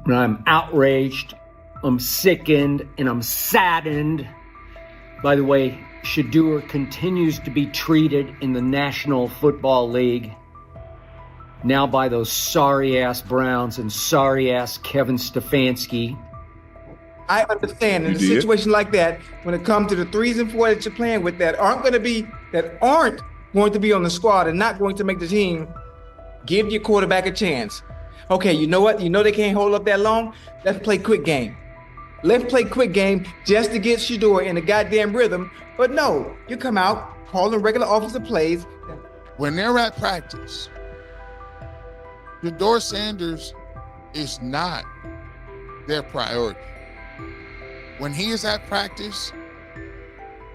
And I'm outraged, I'm sickened, and I'm saddened by the way Shedeur continues to be treated in the National Football League. Now by those sorry-ass Browns and sorry-ass Kevin Stefanski. I understand in a situation like that, when it comes to the 3s and 4s that you're playing with that aren't going to be on the squad and not going to make the team, give your quarterback a chance. Okay, you know what? You know they can't hold up that long? Let's play quick game. Let's play quick game just to get Shedeur in the goddamn rhythm. But no, you come out, calling regular offensive plays. When they're at practice, Shedeur Sanders is not their priority. When he is at practice,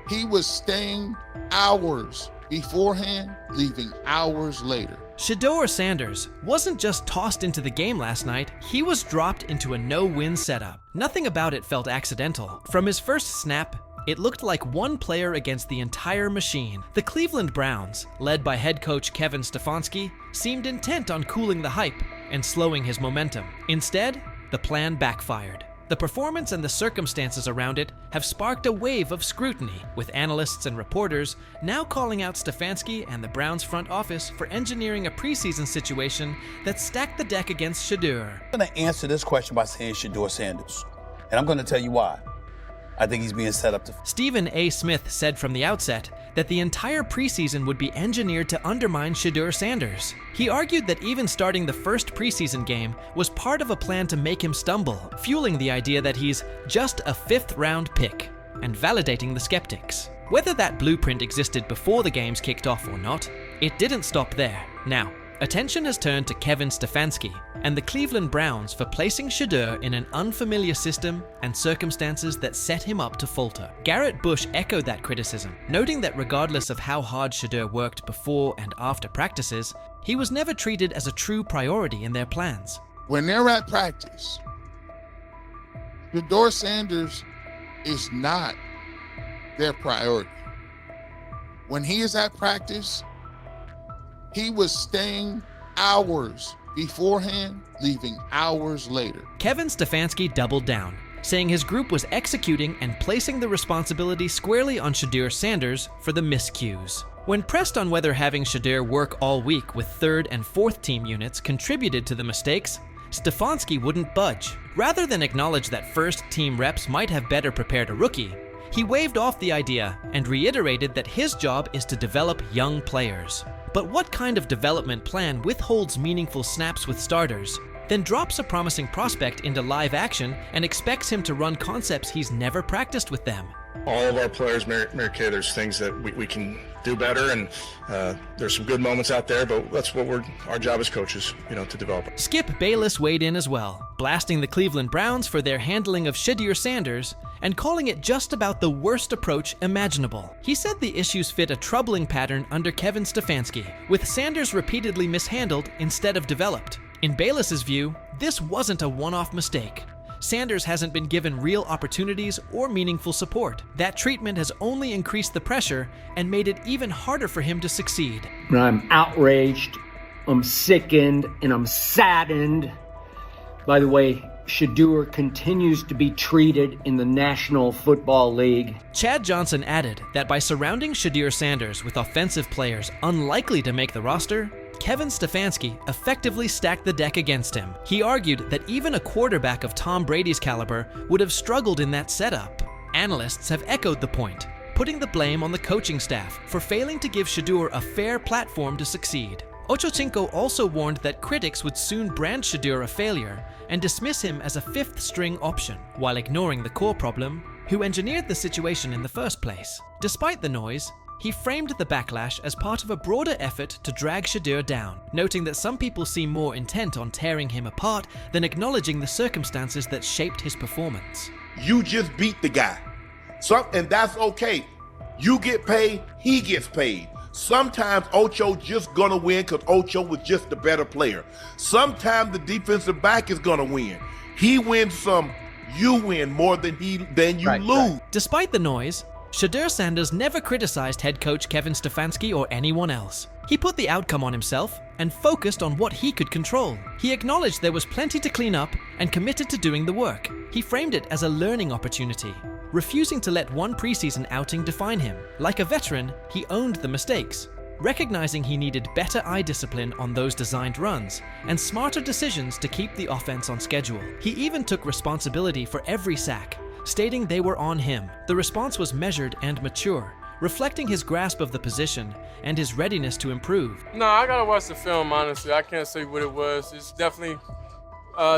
he was staying hours beforehand, leaving hours later. Shedeur Sanders wasn't just tossed into the game last night, he was dropped into a no-win setup. Nothing about it felt accidental. From his first snap, it looked like one player against the entire machine. The Cleveland Browns, led by head coach Kevin Stefanski, seemed intent on cooling the hype and slowing his momentum. Instead, the plan backfired. The performance and the circumstances around it have sparked a wave of scrutiny, with analysts and reporters now calling out Stefanski and the Browns front office for engineering a preseason situation that stacked the deck against Shedeur. I'm going to answer this question by saying Shedeur Sanders, and I'm going to tell you why. I think he's being set up to... Stephen A. Smith said from the outset that the entire preseason would be engineered to undermine Shedeur Sanders. He argued that even starting the first preseason game was part of a plan to make him stumble, fueling the idea that he's just a 5th-round pick, and validating the skeptics. Whether that blueprint existed before the games kicked off or not, it didn't stop there. Now, attention has turned to Kevin Stefanski and the Cleveland Browns for placing Shedeur in an unfamiliar system and circumstances that set him up to falter. Garrett Bush echoed that criticism, noting that regardless of how hard Shedeur worked before and after practices, he was never treated as a true priority in their plans. When they're at practice, Shedeur Sanders is not their priority. When he is at practice, he was staying hours beforehand, leaving hours later. Kevin Stefanski doubled down, saying his group was executing and placing the responsibility squarely on Shedeur Sanders for the miscues. When pressed on whether having Shedeur work all week with 3rd and 4th team units contributed to the mistakes, Stefanski wouldn't budge. Rather than acknowledge that first team reps might have better prepared a rookie, he waved off the idea and reiterated that his job is to develop young players. But what kind of development plan withholds meaningful snaps with starters, then drops a promising prospect into live action and expects him to run concepts he's never practiced with them? All of our players, Mary Kay, there's things that we can do better, and there's some good moments out there, but that's what our job as coaches, to develop. Skip Bayless weighed in as well, blasting the Cleveland Browns for their handling of Shedeur Sanders and calling it just about the worst approach imaginable. He said the issues fit a troubling pattern under Kevin Stefanski, with Sanders repeatedly mishandled instead of developed. In Bayless's view, this wasn't a one-off mistake. Sanders hasn't been given real opportunities or meaningful support. That treatment has only increased the pressure and made it even harder for him to succeed. And I'm outraged, I'm sickened, and I'm saddened by the way Shedeur continues to be treated in the National Football League. Chad Johnson added that by surrounding Shedeur Sanders with offensive players unlikely to make the roster, Kevin Stefanski effectively stacked the deck against him. He argued that even a quarterback of Tom Brady's caliber would have struggled in that setup. Analysts have echoed the point, putting the blame on the coaching staff for failing to give Shedeur a fair platform to succeed. Ochocinco also warned that critics would soon brand Shedeur a failure and dismiss him as a 5th-string option, while ignoring the core problem, who engineered the situation in the first place. Despite the noise, he framed the backlash as part of a broader effort to drag Shedeur down, noting that some people seem more intent on tearing him apart than acknowledging the circumstances that shaped his performance. You just beat the guy. And that's okay. You get paid, he gets paid. Sometimes Ocho just gonna win because Ocho was just the better player. Sometimes the defensive back is gonna win. He wins some, you win more than you lose. Despite the noise, Shedeur Sanders never criticized head coach Kevin Stefanski or anyone else. He put the outcome on himself and focused on what he could control. He acknowledged there was plenty to clean up and committed to doing the work. He framed it as a learning opportunity, refusing to let one preseason outing define him. Like a veteran, he owned the mistakes, recognizing he needed better eye discipline on those designed runs and smarter decisions to keep the offense on schedule. He even took responsibility for every sack, stating they were on him. The response was measured and mature, reflecting his grasp of the position and his readiness to improve. No, I gotta watch the film, honestly. I can't say what it was. It's definitely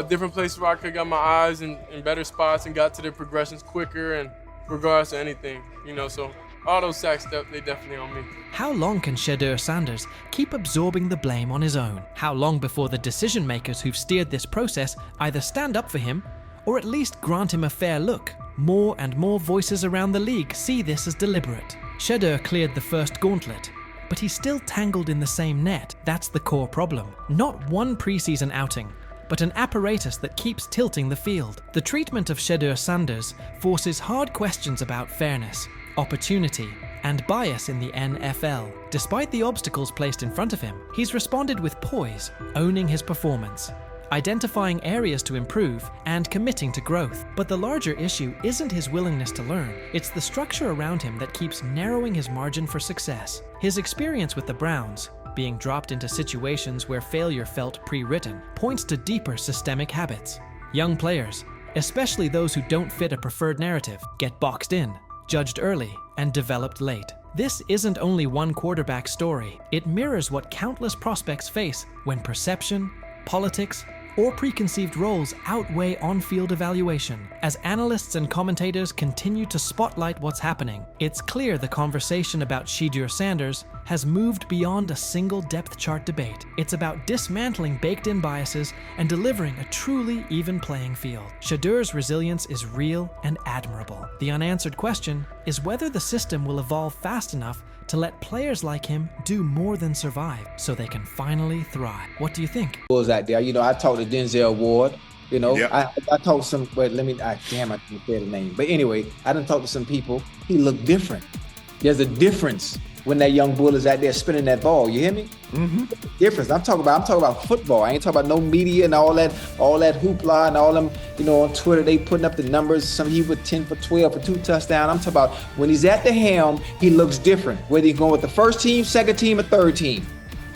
different places where I could got my eyes in better spots and got to the progressions quicker and regardless of anything, so all those sacks, they definitely on me. How long can Shedeur Sanders keep absorbing the blame on his own? How long before the decision makers who've steered this process either stand up for him or at least grant him a fair look? More and more voices around the league see this as deliberate. Shedeur cleared the first gauntlet, but he's still tangled in the same net. That's the core problem. Not one preseason outing, but an apparatus that keeps tilting the field. The treatment of Shedeur Sanders forces hard questions about fairness, opportunity, and bias in the NFL. Despite the obstacles placed in front of him, he's responded with poise, owning his performance, identifying areas to improve, and committing to growth. But the larger issue isn't his willingness to learn, it's the structure around him that keeps narrowing his margin for success. His experience with the Browns, being dropped into situations where failure felt pre-written, points to deeper systemic habits. Young players, especially those who don't fit a preferred narrative, get boxed in, judged early, and developed late. This isn't only one quarterback story. It mirrors what countless prospects face when perception, politics, or preconceived roles outweigh on-field evaluation. As analysts and commentators continue to spotlight what's happening, it's clear the conversation about Shedeur Sanders has moved beyond a single depth chart debate. It's about dismantling baked-in biases and delivering a truly even playing field. Shedeur's resilience is real and admirable. The unanswered question is whether the system will evolve fast enough to let players like him do more than survive so they can finally thrive. What do you think? Was out there, I talked to Denzel Ward, Yep. I talked to some, but I didn't say the name. But anyway, I done talked to some people. He looked different. There's a difference when that young bull is out there spinning that ball. You hear me? Mm-hmm. Difference. I'm talking about football. I ain't talking about no media and all that hoopla and all them, on Twitter, they putting up the numbers. Some he was 10 for 12 for 2 touchdowns. I'm talking about when he's at the helm, he looks different. Whether he's going with the first team, second team, or third team.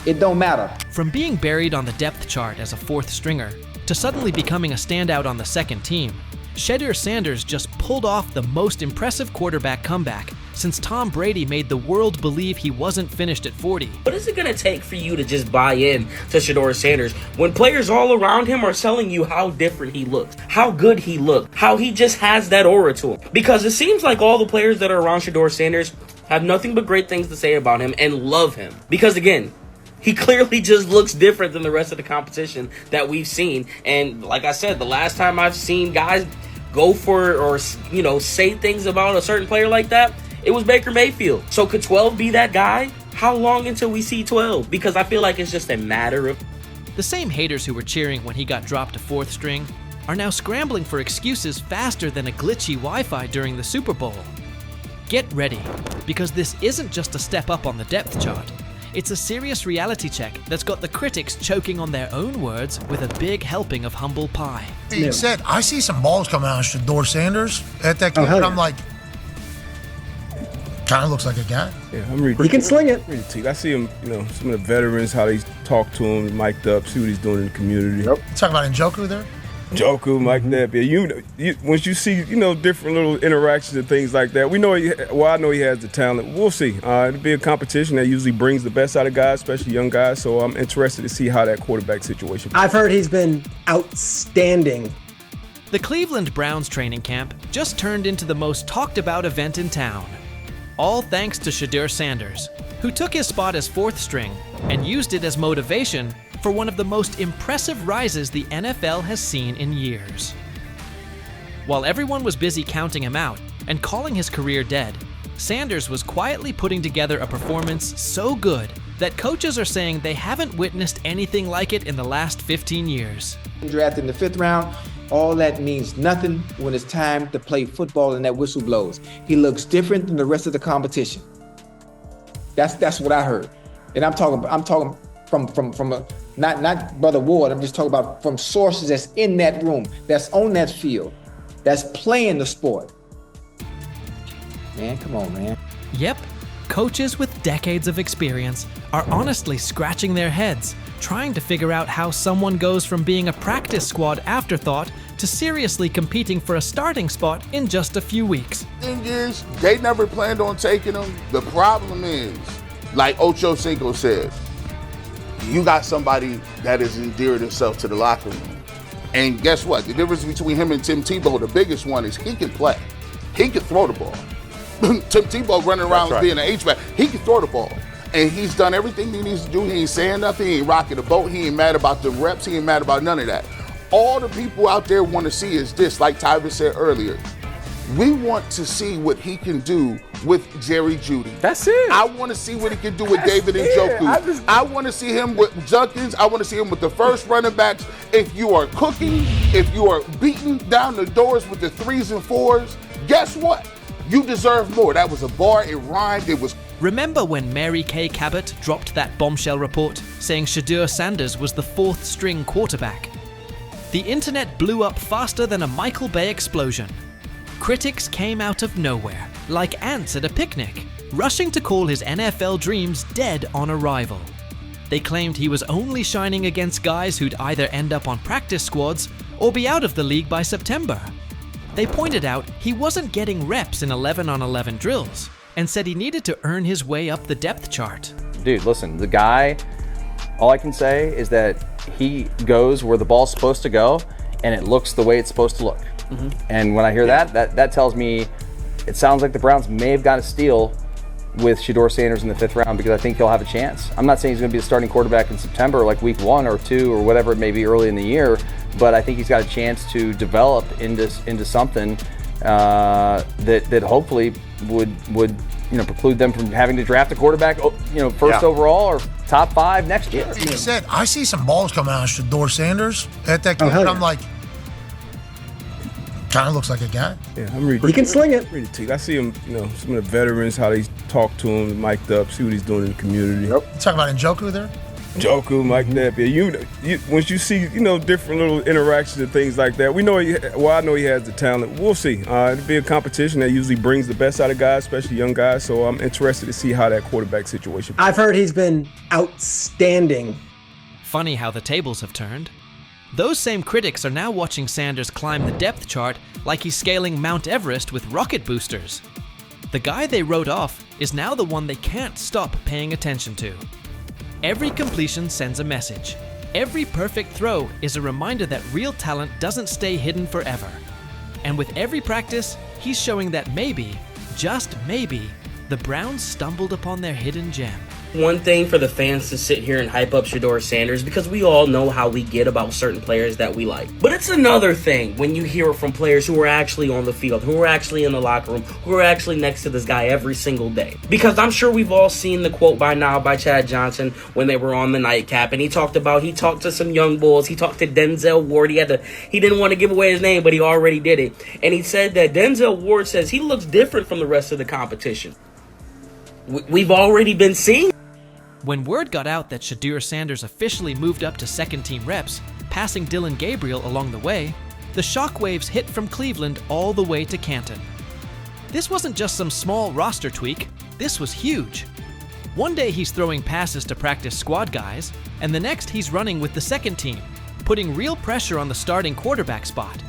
It don't matter. From being buried on the depth chart as a fourth stringer to suddenly becoming a standout on the second team, Shedeur Sanders just pulled off the most impressive quarterback comeback since Tom Brady made the world believe he wasn't finished at 40. What is it going to take for you to just buy in to Shedeur Sanders when players all around him are telling you how different he looks, how good he looked, how he just has that aura to him? Because it seems like all the players that are around Shedeur Sanders have nothing but great things to say about him and love him. Because again, he clearly just looks different than the rest of the competition that we've seen. And like I said, the last time I've seen guys go for or say things about a certain player like that, it was Baker Mayfield. So could 12 be that guy? How long until we see 12? Because I feel like it's just a matter of... The same haters who were cheering when he got dropped to fourth string are now scrambling for excuses faster than a glitchy Wi-Fi during the Super Bowl. Get ready, because this isn't just a step up on the depth chart. It's a serious reality check that's got the critics choking on their own words with a big helping of humble pie. Being said, I see some balls coming out of Shedeur Sanders at that game, and I'm like, kind of looks like a guy. Yeah, I'm reading. He can sling it. I see him, some of the veterans, how they talk to him, mic'd up, see what he's doing in the community. Yep. You talking about Njoku there? Njoku, Mike Napier. Once you see, different little interactions and things like that, I know he has the talent. We'll see. It'll be a competition that usually brings the best out of guys, especially young guys. So I'm interested to see how that quarterback situation. I've heard he's been outstanding. The Cleveland Browns training camp just turned into the most talked about event in town. All thanks to Shedeur Sanders, who took his spot as fourth string and used it as motivation for one of the most impressive rises the NFL has seen in years. While everyone was busy counting him out and calling his career dead, Sanders was quietly putting together a performance so good that coaches are saying they haven't witnessed anything like it in the last 15 years. Drafted in the 5th round, all that means nothing when it's time to play football and that whistle blows. He looks different than the rest of the competition. That's what I heard. And I'm talking from a, not Brother Ward, I'm just talking about from sources that's in that room, that's on that field, that's playing the sport. Man, come on, man. Yep, coaches with decades of experience are honestly scratching their heads, trying to figure out how someone goes from being a practice squad afterthought to seriously competing for a starting spot in just a few weeks. Thing is, they never planned on taking him. The problem is, like Ocho Cinco said, you got somebody that has endeared himself to the locker room. And guess what? The difference between him and Tim Tebow, the biggest one, is he can play. He can throw the ball. Tim Tebow running around being an H-back, he can throw the ball. And he's done everything he needs to do. He ain't saying nothing. He ain't rocking the boat. He ain't mad about the reps. He ain't mad about none of that. All the people out there want to see is this, like Tyver said earlier. We want to see what he can do with Jerry Jeudy. That's it. I want to see what he can do with David Njoku. I want to see him with Junkins. I want to see him with the first running backs. If you are cooking, if you are beating down the doors with the 3s and 4s, guess what? You deserve more. That was a bar. It rhymed. It was. Remember when Mary Kay Cabot dropped that bombshell report saying Shedeur Sanders was the 4th string quarterback? The internet blew up faster than a Michael Bay explosion. Critics came out of nowhere, like ants at a picnic, rushing to call his NFL dreams dead on arrival. They claimed he was only shining against guys who'd either end up on practice squads or be out of the league by September. They pointed out he wasn't getting reps in 11-on-11 drills and said he needed to earn his way up the depth chart. Dude, listen, the guy, all I can say is that he goes where the ball's supposed to go and it looks the way it's supposed to look. Mm-hmm. And when I hear that tells me it sounds like the Browns may have got a steal with Shedeur Sanders in the 5th round, because I think he'll have a chance. I'm not saying he's going to be the starting quarterback in September, like week 1 or 2 or whatever it may be early in the year, but I think he's got a chance to develop into something that hopefully would preclude them from having to draft a quarterback first overall or top 5 next year. He said, I see some balls coming out of Shedeur Sanders at that kid, and I'm like, kind of looks like a guy. Yeah, I'm reading. He can sling it. I see him, some of the veterans, how they talk to him, mic'd up, see what he's doing in the community. Yep. You talking about Njoku there? Njoku, Mike Napier. Once you see, different little interactions and things like that, I know he has the talent. We'll see. It'll be a competition that usually brings the best out of guys, especially young guys. So I'm interested to see how that quarterback situation. I've heard he's been outstanding. Funny how the tables have turned. Those same critics are now watching Sanders climb the depth chart like he's scaling Mount Everest with rocket boosters. The guy they wrote off is now the one they can't stop paying attention to. Every completion sends a message. Every perfect throw is a reminder that real talent doesn't stay hidden forever. And with every practice, he's showing that maybe, just maybe, the Browns stumbled upon their hidden gem. One thing for the fans to sit here and hype up Shedeur Sanders, because we all know how we get about certain players that we like. But it's another thing when you hear it from players who are actually on the field, who are actually in the locker room, who are actually next to this guy every single day. Because I'm sure we've all seen the quote by now by Chad Johnson when they were on the nightcap, and he talked to some young bulls. He talked to Denzel Ward. He didn't want to give away his name, but he already did it. And he said that Denzel Ward says he looks different from the rest of the competition. We've already been seeing. When word got out that Shedeur Sanders officially moved up to second-team reps, passing Dylan Gabriel along the way, the shockwaves hit from Cleveland all the way to Canton. This wasn't just some small roster tweak, this was huge. One day he's throwing passes to practice squad guys, and the next he's running with the second team, putting real pressure on the starting quarterback spot.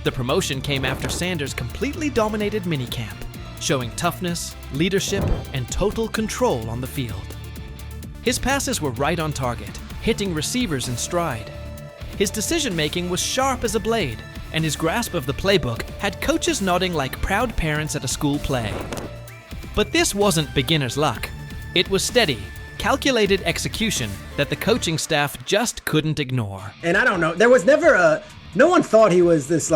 The promotion came after Sanders completely dominated minicamp, showing toughness, leadership, and total control on the field. His passes were right on target, hitting receivers in stride. His decision-making was sharp as a blade, and his grasp of the playbook had coaches nodding like proud parents at a school play. But this wasn't beginner's luck. It was steady, calculated execution that the coaching staff just couldn't ignore. And I don't know, there was never no one thought he was this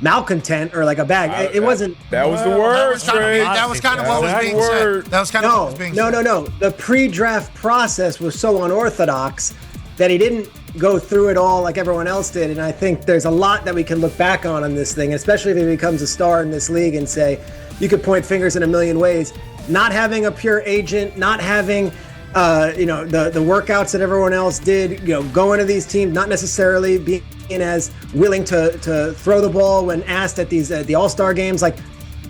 malcontent or like a bag. It wasn't. That was the word. That was kind of what was being said. That was kind of what was being said. No. The pre-draft process was so unorthodox that he didn't go through it all like everyone else did. And I think there's a lot that we can look back on this thing, especially if he becomes a star in this league and say, you could point fingers in a million ways. Not having a pure agent, not having the workouts that everyone else did, going to these teams, not necessarily being as willing to throw the ball when asked at the All-Star games, like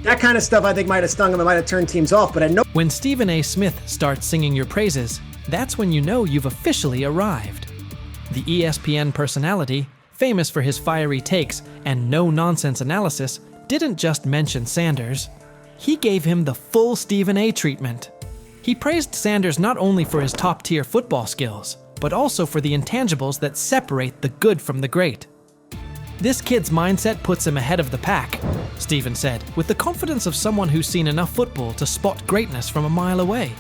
that kind of stuff I think might have stung him, it might have turned teams off, but When Stephen A. Smith starts singing your praises, that's when you know you've officially arrived. The ESPN personality, famous for his fiery takes and no-nonsense analysis, didn't just mention Sanders. He gave him the full Stephen A. treatment. He praised Sanders not only for his top-tier football skills, but also for the intangibles that separate the good from the great. This kid's mindset puts him ahead of the pack, Stephen said, with the confidence of someone who's seen enough football to spot greatness from a mile away.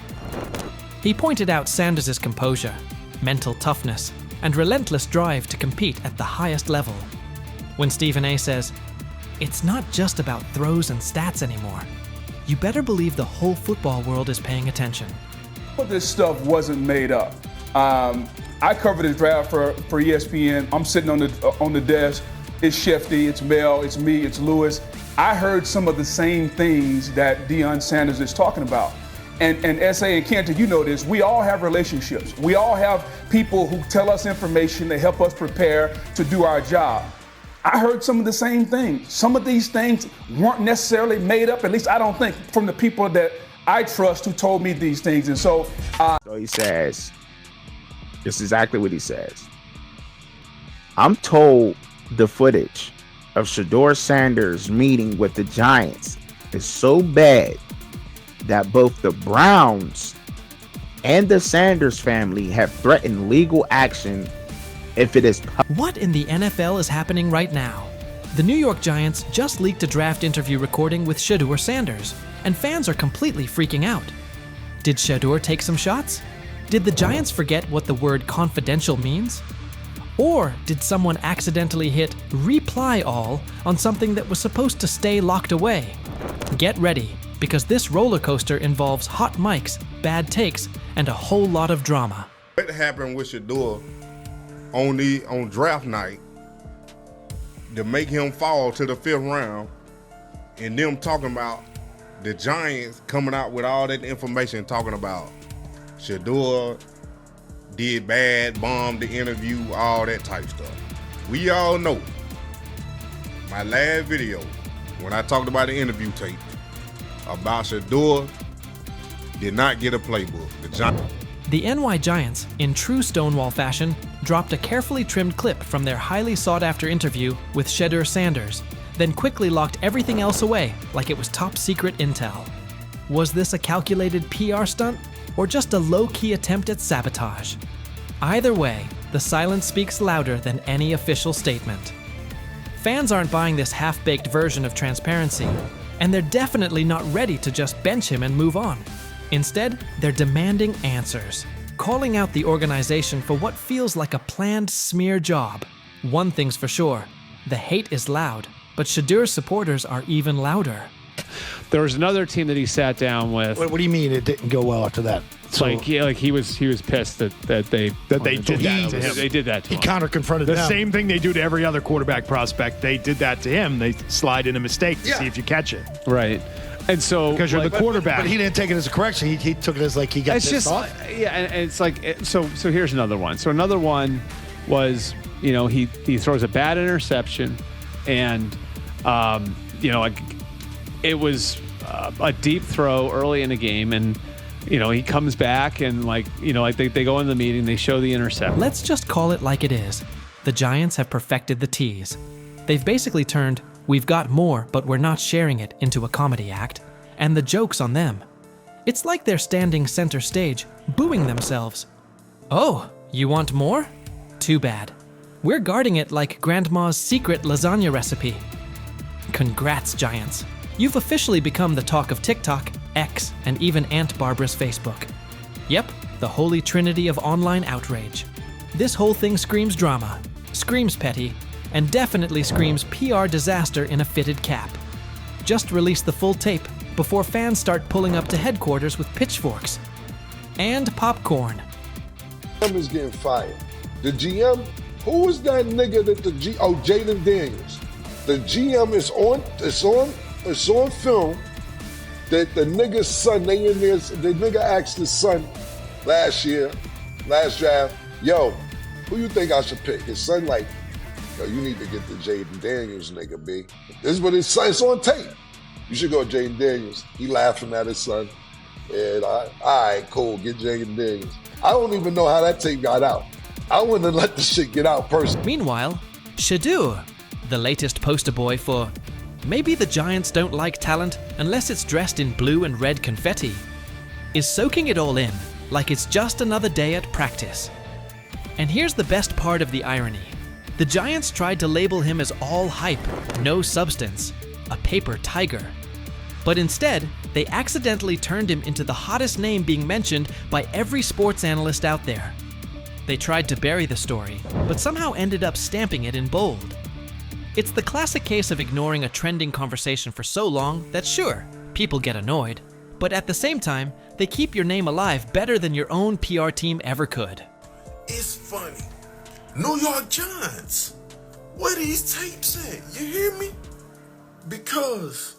He pointed out Sanders' composure, mental toughness, and relentless drive to compete at the highest level. When Stephen A. says, "It's not just about throws and stats anymore," you better believe the whole football world is paying attention. But this stuff wasn't made up. I covered the draft for ESPN. I'm sitting on the desk. It's Shefty, it's Mel, it's me, it's Lewis. I heard some of the same things that Deion Sanders is talking about. And S.A. and Kenta, you know this, we all have relationships. We all have people who tell us information, they help us prepare to do our job. I heard some of the same things. Some of these things weren't necessarily made up, at least I don't think, from the people that I trust who told me these things. And so he says, this is exactly what he says. I'm told the footage of Shedeur Sanders meeting with the Giants is so bad that both the Browns and the Sanders family have threatened legal action if it is. What in the NFL is happening right now? The New York Giants just leaked a draft interview recording with Shedeur Sanders, and fans are completely freaking out. Did Shedeur take some shots? Did the Giants forget what the word confidential means? Or did someone accidentally hit reply all on something that was supposed to stay locked away? Get ready, because this roller coaster involves hot mics, bad takes, and a whole lot of drama. What happened with Shedeur on draft night to make him fall to the 5th round, and them talking about the Giants coming out with all that information talking about Shedeur did bad, bombed the interview, all that type stuff. We all know my last video when I talked about the interview tape about Shedeur did not get a playbook. The NY Giants, in true Stonewall fashion, dropped a carefully trimmed clip from their highly sought-after interview with Shedeur Sanders, then quickly locked everything else away like it was top-secret intel. Was this a calculated PR stunt, or just a low-key attempt at sabotage? Either way, the silence speaks louder than any official statement. Fans aren't buying this half-baked version of transparency, and they're definitely not ready to just bench him and move on. Instead, they're demanding answers, calling out the organization for what feels like a planned smear job. One thing's for sure, the hate is loud, but Shedeur's supporters are even louder. There was another team that he sat down with. What do you mean it didn't go well after that? So, he was pissed that they did that to him. They did that to him. He counter-confronted the same thing they do to every other quarterback prospect. They did that to him. They slide in a mistake to see if you catch it. Right. And so because you're the quarterback, but he didn't take it as a correction. He took it as like he got pissed off. Yeah, and it's like so here's another one. So another one was he throws a bad interception, and it was a deep throw early in the game, and he comes back and they go in the meeting, they show the interception. Let's just call it like it is. The Giants have perfected the tease. They've basically turned "we've got more, but we're not sharing it" into a comedy act, and the joke's on them. It's like they're standing center stage, booing themselves. Oh, you want more? Too bad. We're guarding it like Grandma's secret lasagna recipe. Congrats, Giants. You've officially become the talk of TikTok, X, and even Aunt Barbara's Facebook. Yep, the holy trinity of online outrage. This whole thing screams drama, screams petty, and definitely screams PR disaster in a fitted cap. Just release the full tape before fans start pulling up to headquarters with pitchforks and popcorn. Somebody's getting fired. The GM, who is that nigga that Jaden Daniels. The GM is on film that the nigga's son, the nigga asked his son last draft, yo, who you think I should pick? His son like, yo, you need to get the Jaden Daniels nigga, B. This is what his son, it's on tape. You should go Jaden Daniels. He laughing at his son. And all right, cool, get Jaden Daniels. I don't even know how that tape got out. I wouldn't have let the shit get out personally. Meanwhile, Shedeur, the latest poster boy for maybe the Giants don't like talent unless it's dressed in blue and red confetti, is soaking it all in like it's just another day at practice. And here's the best part of the irony. The Giants tried to label him as all hype, no substance, a paper tiger. But instead, they accidentally turned him into the hottest name being mentioned by every sports analyst out there. They tried to bury the story, but somehow ended up stamping it in bold. It's the classic case of ignoring a trending conversation for so long that sure, people get annoyed, but at the same time, they keep your name alive better than your own PR team ever could. It's funny. New York Giants, where these tapes at? You hear me? Because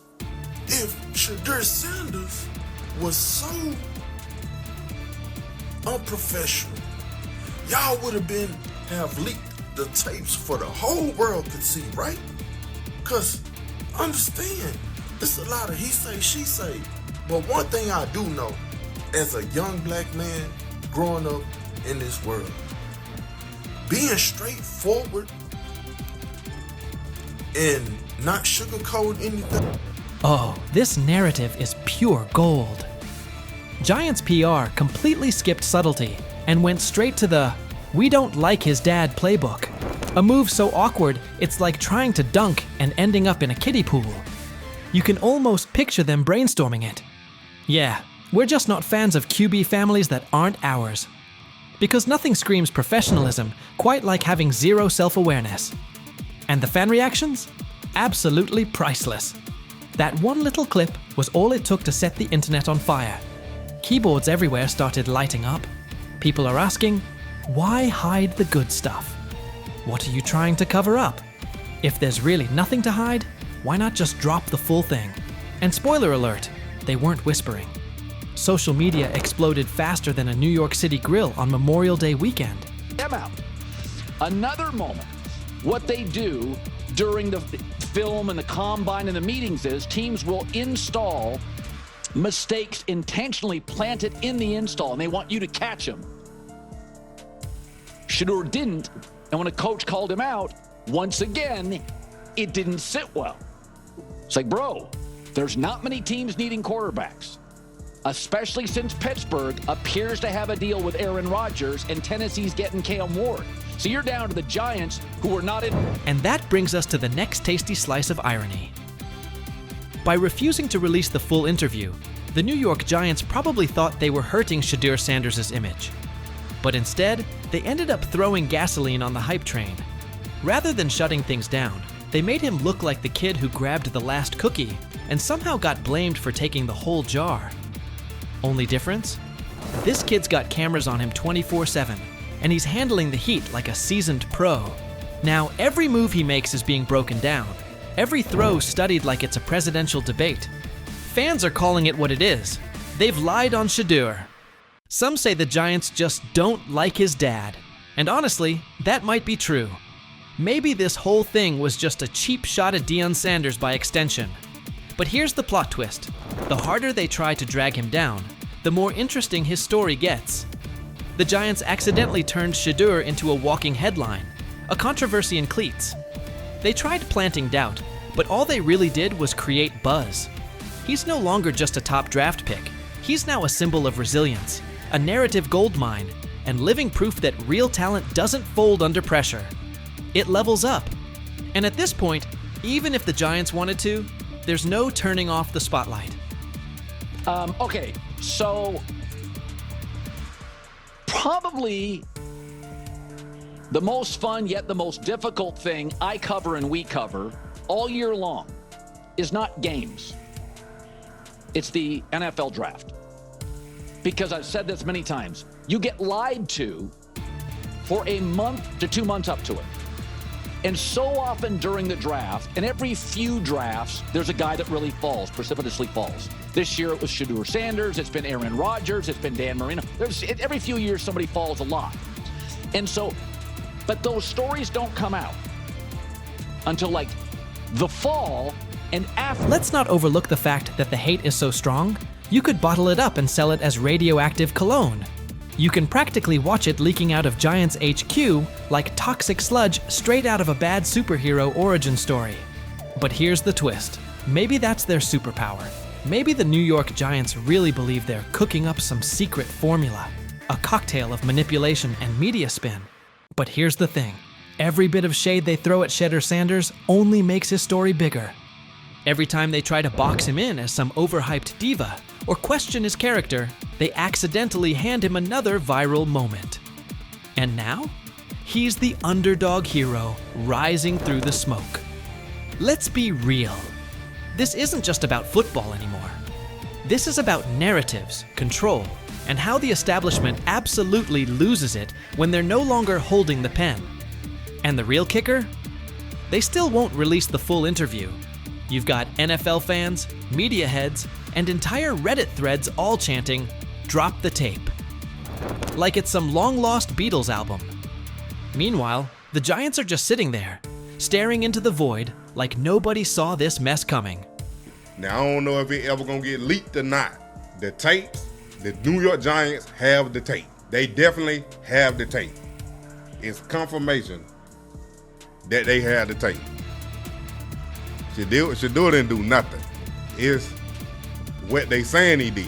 if Shedeur Sanders was so unprofessional, y'all would have leaked the tapes for the whole world to see, right? Because understand, it's a lot of he say, she say. But one thing I do know, as a young black man growing up in this world, being straightforward and not sugarcoat anything. Oh, this narrative is pure gold. Giants PR completely skipped subtlety and went straight to the "we don't like his dad" playbook. A move so awkward, it's like trying to dunk and ending up in a kiddie pool. You can almost picture them brainstorming it. Yeah, we're just not fans of QB families that aren't ours. Because nothing screams professionalism quite like having zero self-awareness. And the fan reactions? Absolutely priceless. That one little clip was all it took to set the internet on fire. Keyboards everywhere started lighting up. People are asking, why hide the good stuff? What are you trying to cover up? If there's really nothing to hide, why not just drop the full thing? And spoiler alert, they weren't whispering. Social media exploded faster than a New York City grill on Memorial Day weekend. Them out. Another moment. What they do during the film and the combine and the meetings is teams will install mistakes intentionally planted in the install, and they want you to catch them. Shedeur didn't, and when a coach called him out, once again, it didn't sit well. It's like, bro, there's not many teams needing quarterbacks, especially since Pittsburgh appears to have a deal with Aaron Rodgers and Tennessee's getting Cam Ward. So you're down to the Giants, who are not in. And that brings us to the next tasty slice of irony. By refusing to release the full interview, the New York Giants probably thought they were hurting Shedeur Sanders' image. But instead, they ended up throwing gasoline on the hype train. Rather than shutting things down, they made him look like the kid who grabbed the last cookie and somehow got blamed for taking the whole jar. Only difference? This kid's got cameras on him 24/7, and he's handling the heat like a seasoned pro. Now, every move he makes is being broken down, every throw studied like it's a presidential debate. Fans are calling it what it is. They've lied on Shedeur. Some say the Giants just don't like his dad, and honestly, that might be true. Maybe this whole thing was just a cheap shot at Deion Sanders by extension. But here's the plot twist. The harder they try to drag him down, the more interesting his story gets. The Giants accidentally turned Shedeur into a walking headline, a controversy in cleats. They tried planting doubt, but all they really did was create buzz. He's no longer just a top draft pick. He's now a symbol of resilience, a narrative goldmine, and living proof that real talent doesn't fold under pressure. It levels up. And at this point, even if the Giants wanted to, there's no turning off the spotlight. Okay, so probably the most fun yet the most difficult thing I cover and we cover all year long is not games. It's the NFL draft. Because I've said this many times, you get lied to for a month to 2 months up to it. And so often during the draft, and every few drafts, there's a guy that really falls, precipitously falls. This year it was Shedeur Sanders, it's been Aaron Rodgers, it's been Dan Marino. Every few years somebody falls a lot. And so, but those stories don't come out until like the fall and after. Let's not overlook the fact that the hate is so strong, you could bottle it up and sell it as radioactive cologne. You can practically watch it leaking out of Giants HQ like toxic sludge straight out of a bad superhero origin story. But here's the twist. Maybe that's their superpower. Maybe the New York Giants really believe they're cooking up some secret formula, a cocktail of manipulation and media spin. But here's the thing. Every bit of shade they throw at Shedeur Sanders only makes his story bigger. Every time they try to box him in as some overhyped diva or question his character, they accidentally hand him another viral moment. And now, he's the underdog hero rising through the smoke. Let's be real. This isn't just about football anymore. This is about narratives, control, and how the establishment absolutely loses it when they're no longer holding the pen. And the real kicker? They still won't release the full interview. You've got NFL fans, media heads, and entire Reddit threads all chanting, "Drop the tape." Like it's some long-lost Beatles album. Meanwhile, the Giants are just sitting there, staring into the void like nobody saw this mess coming. Now, I don't know if it ever gonna get leaked or not. The tapes, the New York Giants have the tape. They definitely have the tape. It's confirmation that they have the tape. Shedeur didn't do nothing. It's what they saying he did.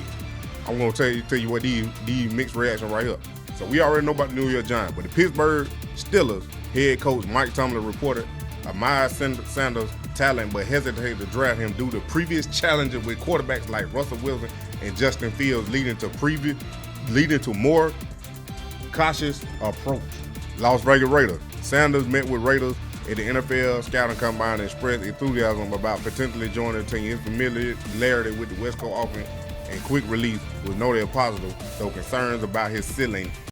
I'm gonna tell you what these mixed reaction right here. So we already know about the New York Giants, but the Pittsburgh Steelers head coach Mike Tomlin reported Miles Sanders' talent, but hesitated to draft him due to previous challenges with quarterbacks like Russell Wilson and Justin Fields, leading to more cautious approach. Las Vegas Raiders. Sanders met with Raiders at the NFL scouting combine and expressed enthusiasm about potentially joining the team. His familiarity with the West Coast offense and quick release was noted positive, though concerns about his ceiling